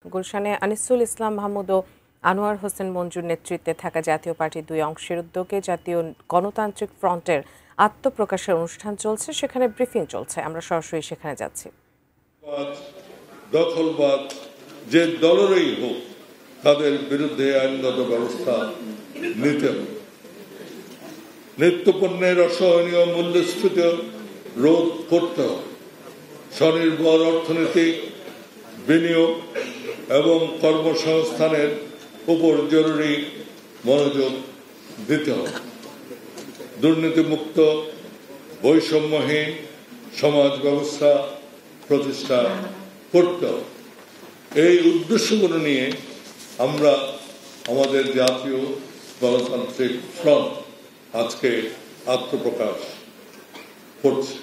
গুলশানে আনিসুল ইসলাম মাহমুদ ও আনোয়ার হোসেন মঞ্জুর নেতৃত্বে থাকা জাতীয় পার্টির দুই অংশের উদ্যোগে জাতীয় গণতান্ত্রিক ফ্রন্টের আত্মপ্রকাশের অনুষ্ঠান চলছে, সেখানে ব্রিফিং চলছে। আমরা সরাসরি সেখানে যাচ্ছি। দখলবাদ যে দলেরই হোক, তাদের বিরুদ্ধে আইনগত ব্যবস্থা নিতে হবে। নিত্যপণ্যের অসহনীয় মূল্যস্ফীতি রোধ করতে হবে। স্বনির্ভর অর্থনীতি, বিনিয়োগ এবং কর্মসংস্থানের উপর জরুরি মনোযোগ দিতে হবে। দুর্নীতিমুক্ত, বৈষম্যহীন সমাজ ব্যবস্থা প্রতিষ্ঠা করতে হবে। এই উদ্দেশ্যগুলো নিয়ে আমরা আমাদের জাতীয় গণতান্ত্রিক ফ্রন্ট আজকে আত্মপ্রকাশ করছি।